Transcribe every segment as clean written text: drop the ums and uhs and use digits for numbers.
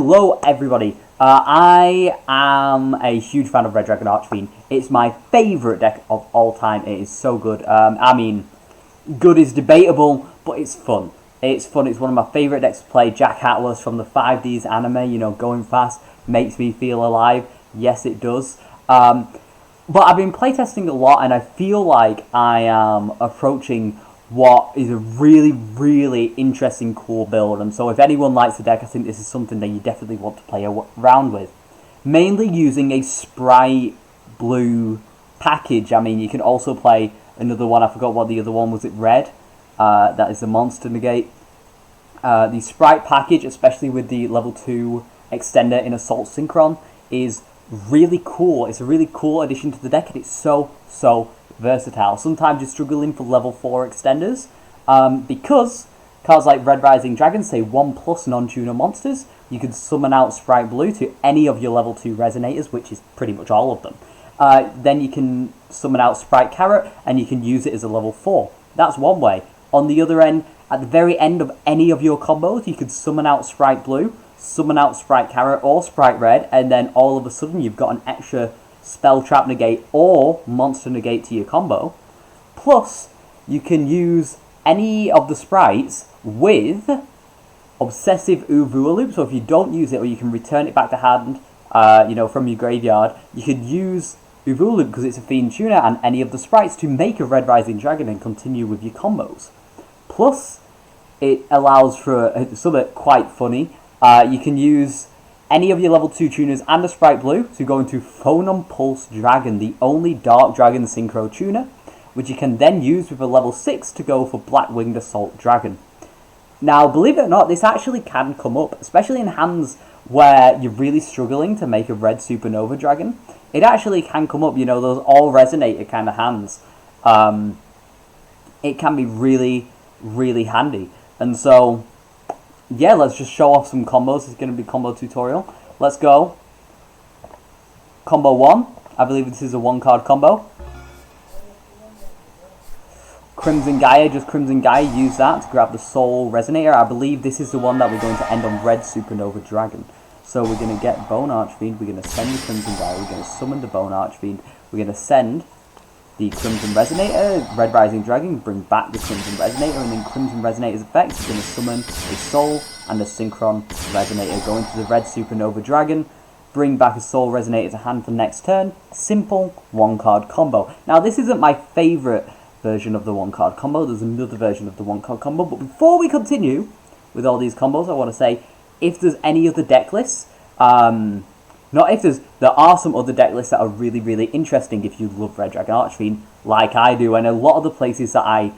Hello everybody, I am a huge fan of Red Dragon Archfiend. It's my favourite deck of all time. It is so good. I mean, good is debatable, but it's fun. It's fun. It's one of my favourite decks to play. Jack Atlas from the 5Ds anime, you know, going fast, makes me feel alive. Yes, it does. But I've been playtesting a lot, and I feel like I am approaching what is a really, really interesting, cool build. And so if anyone likes the deck, I think this is something that you definitely want to play around with. Mainly using a Spright blue package. I mean, you can also play another one. I forgot what the other one was. It red. That is the monster negate. The Spright package, especially with the level 2 extender in Assault Synchron, is really cool. It's a really cool addition to the deck, and it's so versatile. Sometimes you're struggling for level 4 extenders because cards like Red Rising Dragon say 1+ non-tuner monsters. You can summon out Spright Blue to any of your level 2 resonators, which is pretty much all of them. Then you can summon out Spright Carrot, and you can use it as a level 4. That's one way. On the other end, at the very end of any of your combos, you could summon out Spright Blue, summon out Spright Carrot or Spright Red, and then all of a sudden you've got an extra Spell Trap negate or monster negate to your combo. Plus, you can use any of the sprites with Obsessive Uvula Loop. So if you don't use it, or you can return it back to hand, from your graveyard, you could use Uvula Loop because it's a Fiend Tuner and any of the sprites to make a Red Rising Dragon and continue with your combos. Plus, it allows for something quite funny. You can use any of your level 2 tuners and the Spright Blue to go into Phonon Pulse Dragon, the only Dark Dragon Synchro tuner, which you can then use with a level 6 to go for Black Winged Assault Dragon. Now, believe it or not, this actually can come up, especially in hands where you're really struggling to make a red Supernova Dragon. It actually can come up, you know, those all resonator kind of hands. It can be really, really handy. And so, yeah, let's just show off some combos. It's going to be combo tutorial. Let's go. Combo 1. I believe this is a 1-card combo. Crimson Gaia, just Crimson Gaia. Use that to grab the Soul Resonator. I believe this is the one that we're going to end on Red Supernova Dragon. So we're going to get Bone Archfiend. We're going to send the Crimson Gaia. We're going to summon the Bone Archfiend. We're going to send the Crimson Resonator, Red Rising Dragon, bring back the Crimson Resonator, and then Crimson Resonator's effect is going to summon a Soul and a Synchron Resonator. Go into the Red Supernova Dragon, bring back a Soul Resonator to hand for next turn. Simple 1-card combo. Now, this isn't my favourite version of the 1-card combo. There's another version of the 1-card combo. But before we continue with all these combos, I want to say, if there's any other deck lists, there are some other deck lists that are really, really interesting if you love Red Dragon Archfiend, like I do, and a lot of the places that I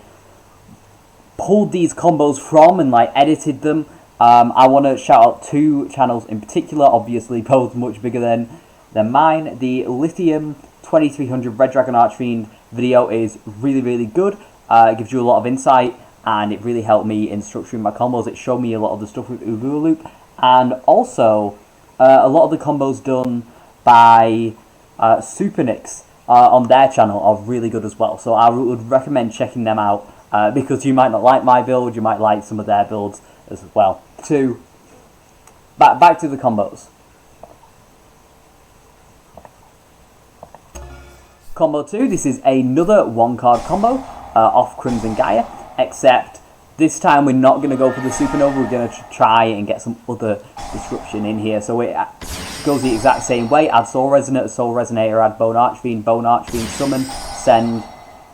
pulled these combos from and like edited them. I want to shout out 2 channels in particular, obviously both much bigger than mine. The Lithium 2300 Red Dragon Archfiend video is really, really good. It gives you a lot of insight, and it really helped me in structuring my combos. It showed me a lot of the stuff with Uvula Loop, and also a lot of the combos done by Supernix on their channel are really good as well. So I would recommend checking them out because you might not like my build, you might like some of their builds as well. Back to the combos. Combo 2, this is another 1-card combo off Crimson Gaia, except this time we're not going to go for the Supernova. We're going to try and get some other disruption in here. So it goes the exact same way. Add Soul Resonator, add Bone Archfiend, summon, send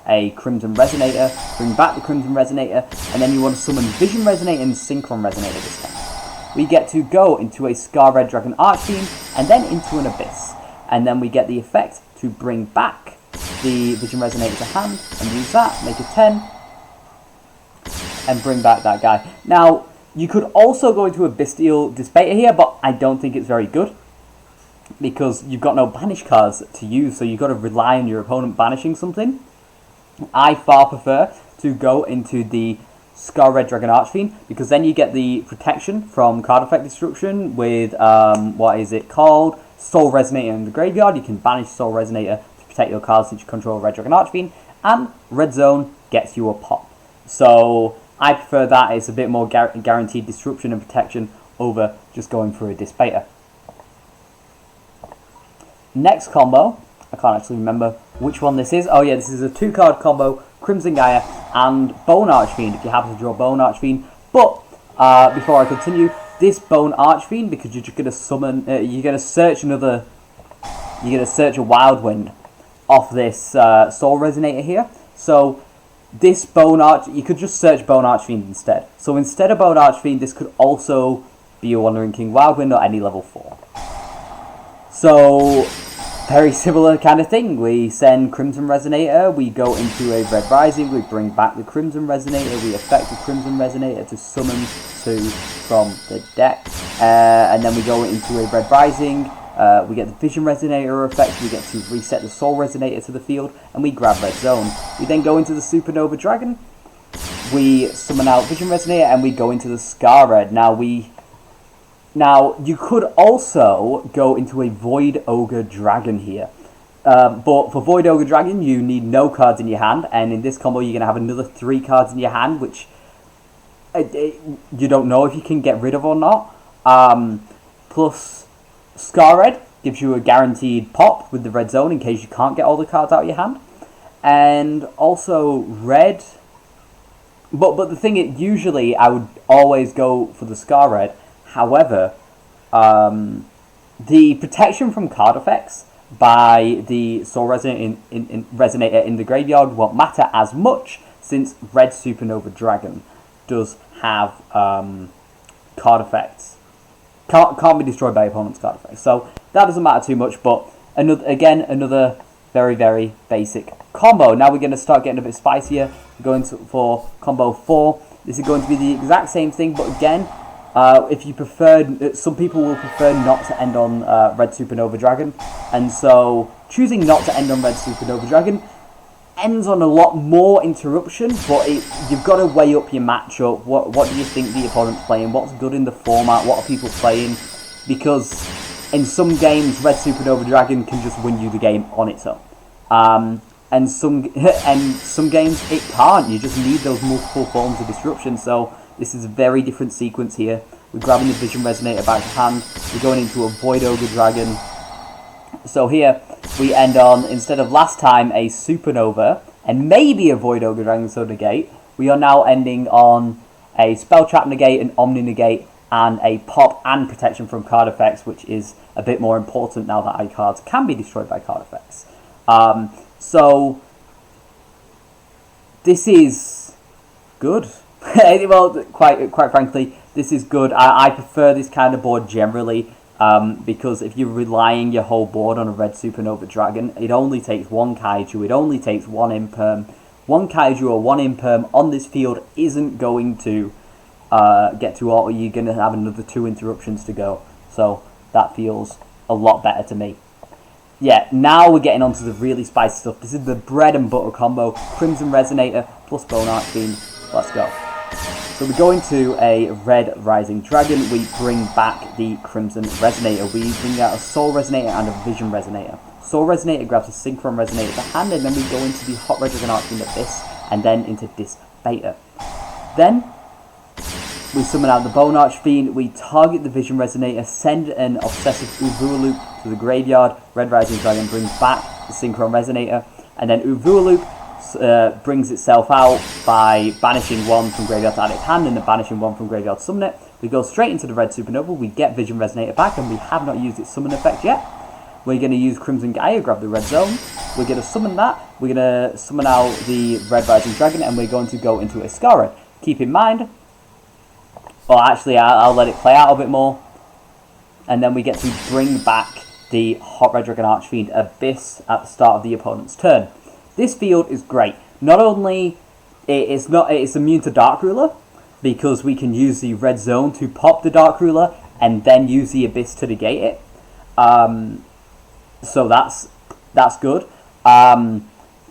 a Crimson Resonator, bring back the Crimson Resonator, and then you want to summon Vision Resonator and Synchron Resonator this time. We get to go into a Scar Red Dragon Archfiend, and then into an Abyss. And then we get the effect to bring back the Vision Resonator to hand, and use that, make a 10, and bring back that guy. Now, you could also go into a Bestial Dispater here, but I don't think it's very good, because you've got no banish cards to use, so you've got to rely on your opponent banishing something. I far prefer to go into the Scar Red Dragon Archfiend, because then you get the protection from card effect destruction with, what is it called? Soul Resonator in the graveyard. You can banish Soul Resonator to protect your cards since you control Red Dragon Archfiend, and Red Zone gets you a pop. So I prefer that. It's a bit more guaranteed disruption and protection over just going for a Dispater. Next combo, I can't actually remember which one this is. Oh yeah, this is a 2-card combo, Crimson Gaia and Bone Archfiend, if you happen to draw Bone Archfiend. But before I continue, this Bone Archfiend, because you're just going to summon, you're going to search a Wild Wind off this Soul Resonator here. So this you could just search Bone Archfiend instead. So instead of Bone Archfiend, this could also be a Wandering King Wild Wind or any level 4. So very similar kind of thing. We send Crimson Resonator, we go into a Red Rising, we bring back the Crimson Resonator, we affect the Crimson Resonator to summon 2 from the deck, and then we go into a Red Rising, we get the Vision Resonator effect, we get to reset the Soul Resonator to the field, and we grab Red Zone. We then go into the Supernova Dragon, we summon out Vision Resonator, and we go into the Scar Red. Now, you could also go into a Void Ogre Dragon here. But for Void Ogre Dragon, you need no cards in your hand. And in this combo, you're going to have another 3 cards in your hand, which you don't know if you can get rid of or not. Plus, Scar Red gives you a guaranteed pop with the Red Zone in case you can't get all the cards out of your hand. And also, Red... But the thing is, usually, I would always go for the Scar Red. However, the protection from card effects by the Soul Resonator in the graveyard won't matter as much, since Red Supernova Dragon does have card effects. Can't be destroyed by opponent's card effects. So that doesn't matter too much, but another very, very basic combo. Now we're going to start getting a bit spicier. We're going for combo 4. This is going to be the exact same thing, but again... if you prefer, some people will prefer not to end on Red Supernova Dragon, and so choosing not to end on Red Supernova Dragon ends on a lot more interruption, but you've got to weigh up your matchup. What do you think the opponent's playing? What's good in the format? What are people playing? Because in some games, Red Supernova Dragon can just win you the game on its own. And some games it can't. You just need those multiple forms of disruption. So this is a very different sequence here. We're grabbing the Vision Resonator back to hand. We're going into a Void Ogre Dragon. So here we end on, instead of last time, a Supernova and maybe a Void Ogre Dragon so negate. We are now ending on a Spell Trap negate, an Omni negate, and a pop and protection from card effects, which is a bit more important now that iCards can be destroyed by card effects. So this is good. Well, quite frankly, this is good. I prefer this kind of board generally, because if you're relying your whole board on a Red Supernova Dragon, it only takes 1 Kaiju, it only takes 1 Imperm. 1 Kaiju or 1 Imperm on this field isn't going to get to auto. You're going to have another 2 interruptions to go. So that feels a lot better to me. Yeah, now we're getting onto the really spicy stuff. This is the bread and butter combo. Crimson Resonator plus Bone Archfiend. Let's go. So we go into a Red Rising Dragon. We bring back the Crimson Resonator. We bring out a Soul Resonator and a Vision Resonator. Soul Resonator grabs a Synchron Resonator to hand, and then we go into the Hot Red Dragon Archfiend Abyss, and then into Dispater. Then we summon out the Bone Archfiend, we target the Vision Resonator, send an Obsessive Uvualoop to the graveyard, Red Rising Dragon brings back the Synchron Resonator, and then Uvualoop brings itself out by banishing 1 from graveyard to add its hand, and then banishing 1 from graveyard to summon it. We go straight into the Red Supernova, we get Vision Resonator back, and we have not used its summon effect yet. We're going to use Crimson Gaia, grab the Red Zone, we're going to summon that, we're going to summon out the Red Rising Dragon, and we're going to go into a Scar Red. Keep in mind, or actually I'll let it play out a bit more, and then we get to bring back the Hot Red Dragon Archfiend Abyss at the start of the opponent's turn. This field is great. Not only it's immune to Dark Ruler, because we can use the Red Zone to pop the Dark Ruler and then use the Abyss to negate it. So that's good.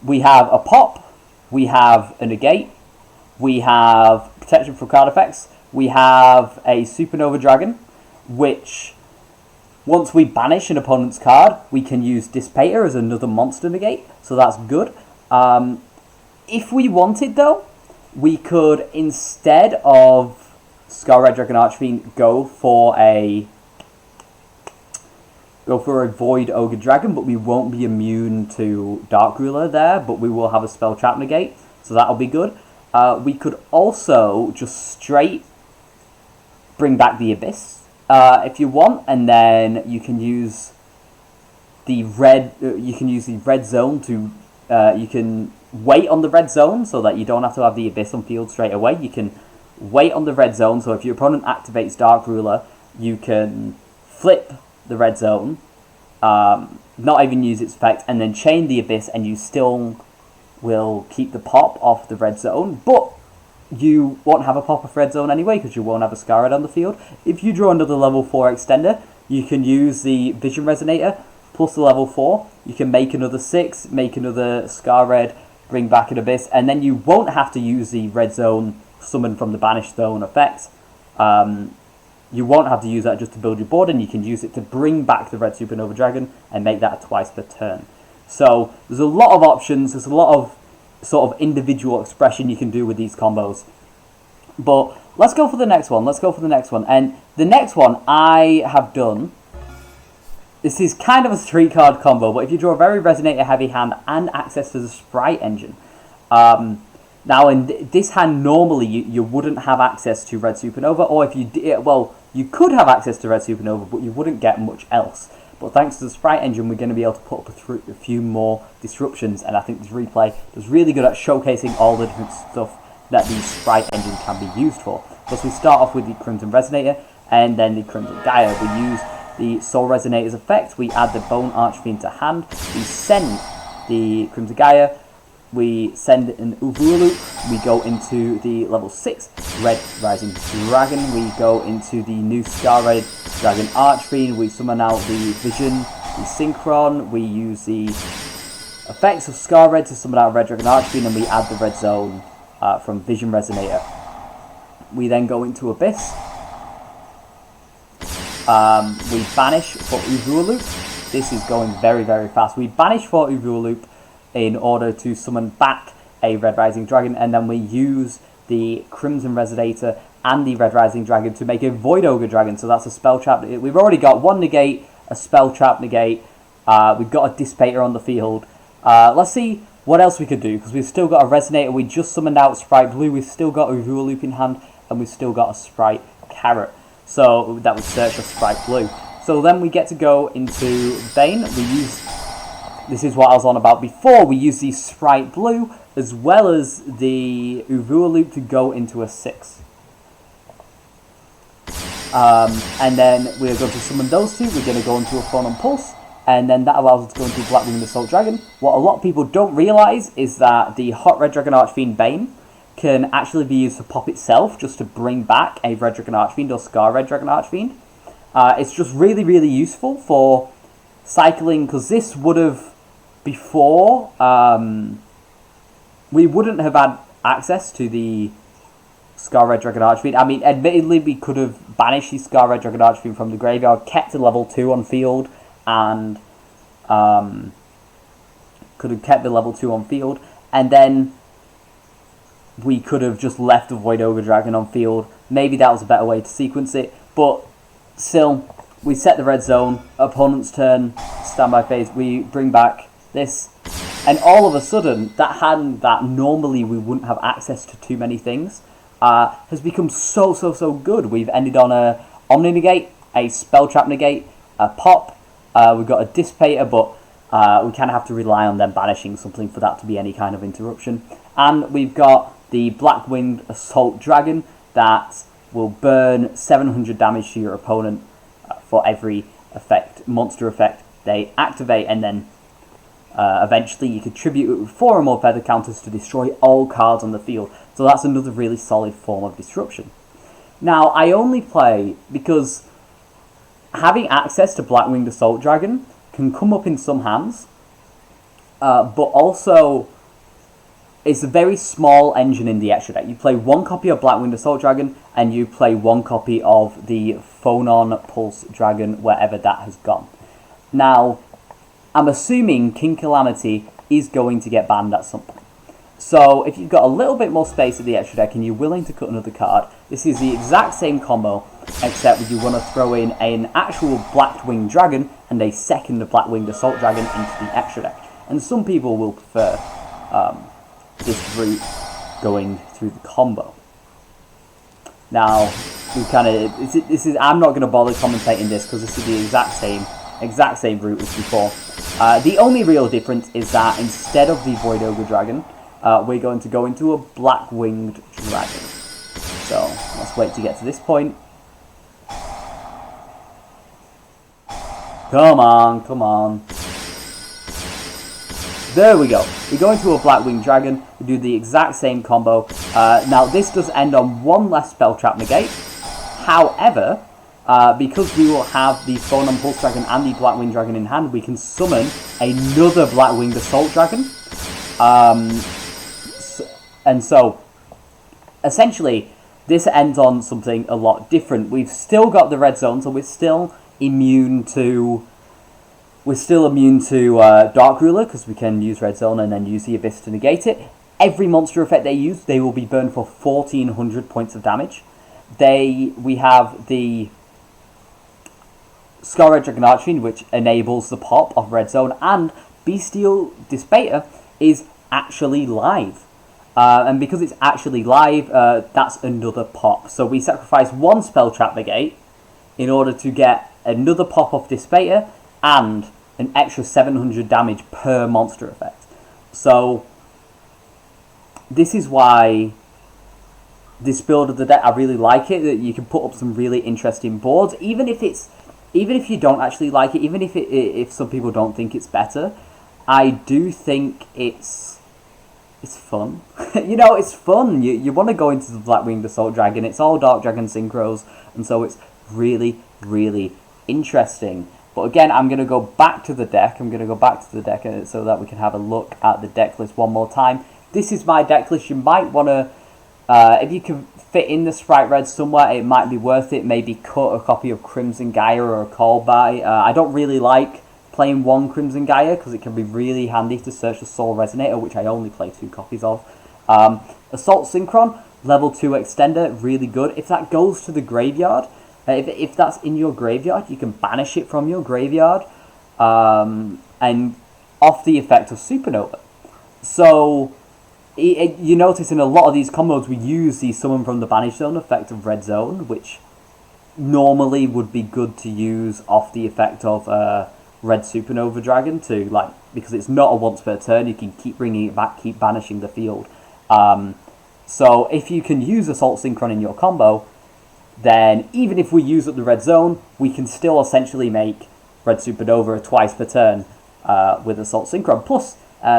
We have a pop, we have a negate, we have protection from card effects, we have a Supernova Dragon, which once we banish an opponent's card, we can use Dispater as another monster negate, so that's good. If we wanted though, we could, instead of Scar Red Dragon Archfiend, go for a Void Ogre Dragon, but we won't be immune to Dark Ruler there, but we will have a Spell Trap negate, so that'll be good. We could also just straight bring back the Abyss if you want, and then you can use the red zone to you can wait on the red zone so that you don't have to have the Abyss on field straight away. You can wait on the red zone, so if your opponent activates Dark Ruler, you can flip the red zone, not even use its effect, and then chain the Abyss, and you still will keep the pop off the red zone, but you won't have a pop off red zone anyway because you won't have a Scar Red on the field. If you draw another level 4 extender, you can use the Vision Resonator plus the level 4. You can make another 6, make another Scar Red, bring back an Abyss, and then you won't have to use the red zone summon from the Banished Zone effect. You won't have to use that just to build your board, and you can use it to bring back the Red Supernova Dragon and make that twice per turn. So there's a lot of options, there's a lot of sort of individual expression you can do with these combos. But let's go for the next one, And the next one I have done, this is kind of a 3-card combo, but if you draw a very Resonator heavy hand and access to the Spright engine, now in this hand normally you wouldn't have access to Red Supernova, or if you did, well, you could have access to Red Supernova, but you wouldn't get much else. But thanks to the Spright engine, we're going to be able to put up a few more disruptions, and I think this replay is really good at showcasing all the different stuff that the Spright engine can be used for. Plus we start off with the Crimson Resonator, and then the Crimson Gaia. We use the Soul Resonator's effect, we add the Bone Archfiend to hand, we send the Crimson Gaia, we send an Loop, we go into the level 6 Red Rising Dragon, we go into the new Scar Red Dragon Archfiend, we summon out the Vision, the Synchron, we use the effects of Scar Red to summon out Red Dragon Archfiend, and we add the Red Zone from Vision Resonator. We then go into Abyss, we banish for Loop. This is going very, very fast. We banish for Loop in order to summon back a Red Rising Dragon, and then we use the Crimson Resonator and the Red Rising Dragon to make a Void Ogre Dragon, so that's a spell trap. We've already got one negate, a spell trap negate, we've got a Dissipator on the field. Let's see what else we could do, because we've still got a Resonator, we just summoned out Spright Blue, we've still got a Loop in hand, and we've still got a Spright Carrot, so that would search for Spright Blue. So then we get to go into Bane, this is what I was on about before, we use the Spright Blue as well as the Loop to go into a 6. And then we're going to summon those two, we're going to go into a Phonon Pulse, and then that allows us to go into Blackwinged Assault Dragon. What a lot of people don't realise is that the Hot Red Dragon Archfiend Bane can actually be used to pop itself, just to bring back a Red Dragon Archfiend or Scar Red Dragon Archfiend. It's just really, really useful for cycling, because this would have, before, we wouldn't have had access to the Scar Red Dragon Archfiend. I mean, admittedly, we could have banished the Scar Red Dragon Archfiend from the graveyard, kept a level 2 on field, and could have kept the level 2 on field, and then we could have just left the Void Ogre Dragon on field. Maybe that was a better way to sequence it, but still, we set the red zone, opponent's turn, standby phase, we bring back this, and all of a sudden, that hand that normally we wouldn't have access to too many things, has become so good. We've ended on a Omni Negate, a Spell Trap Negate, a Pop, we've got a Dissipator, but we kind of have to rely on them banishing something for that to be any kind of interruption. And we've got the Blackwinged Assault Dragon that will burn 700 damage to your opponent for every monster effect they activate, and then eventually you contribute it with 4 or more feather counters to destroy all cards on the field. So that's another really solid form of disruption. Now, I only play because having access to Blackwinged Assault Dragon can come up in some hands, but also it's a very small engine in the extra deck. You play 1 copy of Blackwinged Assault Dragon, and you play 1 copy of the Phonon Pulse Dragon, wherever that has gone. Now, I'm assuming King Calamity is going to get banned at some point. So if you've got a little bit more space at the extra deck and you're willing to cut another card, this is the exact same combo, except you want to throw in an actual black-winged dragon and a second black-winged assault dragon into the extra deck. And some people will prefer this route going through the combo. Now, we kind of this is I'm not going to bother commentating this because this is the exact same route as before. The only real difference is that instead of the Void Ogre dragon, we're going to go into a black-winged dragon. So let's wait to get to this point. Come on, come on. There we go. We go into a black-winged dragon. We do the exact same combo. Now this does end on one less spell trap negate. However, because we will have the Phonon Pulse Dragon and the Black-Winged Dragon in hand, we can summon another Black-Winged Assault Dragon. And so, essentially, this ends on something a lot different. We've still got the red zone, so we're still immune to Dark Ruler, because we can use red zone and then use the Abyss to negate it. Every monster effect they use, they will be burned for 1,400 points of damage. We have the Scar Red Dragon Archfiend, which enables the pop of red zone, and Bestial Despater is actually live. And because it's actually live, that's another pop. So we sacrifice one spell trap negate in order to get another pop of Despater and an extra 700 damage per monster effect. So this is why this build of the deck, I really like it. That you can put up some really interesting boards, even if you don't actually like it, even if some people don't think it's better. I do think it's fun. You know, it's fun. You want to go into the Black-Winged Assault Dragon. It's all Dark Dragon synchros, and so it's really, really interesting. But again, I'm going to go back to the deck. So that we can have a look at the deck list one more time. This is my deck list. You might want to, if you can fit in the Spright Red somewhere, it might be worth it. Maybe cut a copy of Crimson Gaia or a Call By. I don't really like playing one Crimson Gaia because it can be really handy to search the Soul Resonator, which I only play 2 copies of. Assault Synchron, level 2 extender, really good. If that goes to the graveyard, if that's in your graveyard, you can banish it from your graveyard and off the effect of Supernova. So you notice in a lot of these combos we use the Summon from the Banish Zone effect of Red Zone, which normally would be good to use off the effect of Red Supernova Dragon because it's not a once per turn. You can keep bringing it back, keep banishing the field. So if you can use Assault Synchron in your combo, then even if we use up the red zone, we can still essentially make Red Supernova twice per turn with Assault Synchron. Plus,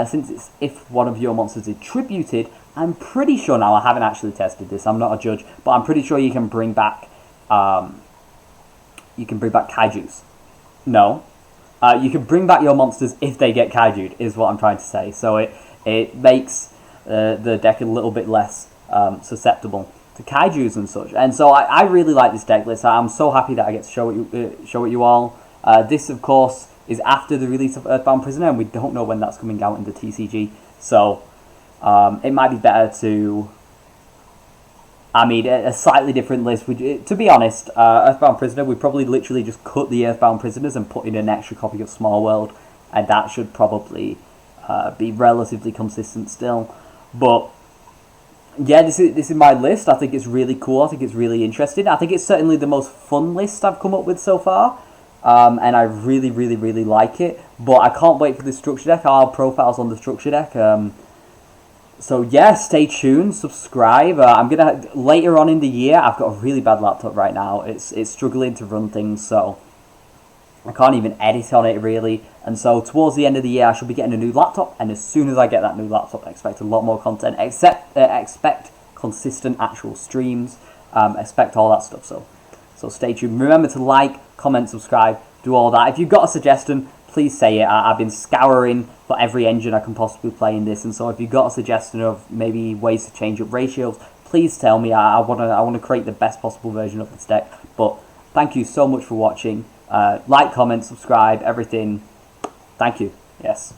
since if one of your monsters is tributed, I'm pretty sure now, I haven't actually tested this, I'm not a judge, but I'm pretty sure you can bring back kaijus. No. You can bring back your monsters if they get kaiju'd, is what I'm trying to say. So it makes the deck a little bit less susceptible to kaijus and such. And so I really like this deck list. I'm so happy that I get to show it you all. This, of course, is after the release of Earthbound Prisoner, and we don't know when that's coming out in the TCG. So it might be better to... a slightly different list. To be honest, Earthbound Prisoner, we probably literally just cut the Earthbound Prisoners and put in an extra copy of Small World, and that should probably be relatively consistent still. But yeah, this is my list. I think it's really cool. I think it's really interesting. I think it's certainly the most fun list I've come up with so far, and I really, really, really like it. But I can't wait for the structure deck. I'll have profiles on the structure deck. So yeah, stay tuned, subscribe. Later on in the year, I've got a really bad laptop right now. It's struggling to run things, so I can't even edit on it really. And so towards the end of the year, I should be getting a new laptop. And as soon as I get that new laptop, I expect a lot more content. Expect consistent actual streams. Expect all that stuff. So stay tuned. Remember to like, comment, subscribe, do all that. If you've got a suggestion, please say it. I've been scouring for every engine I can possibly play in this, and so if you've got a suggestion of maybe ways to change up ratios, please tell me. I want to create the best possible version of this deck. But thank you so much for watching. Like, comment, subscribe, everything. Thank you. Yes.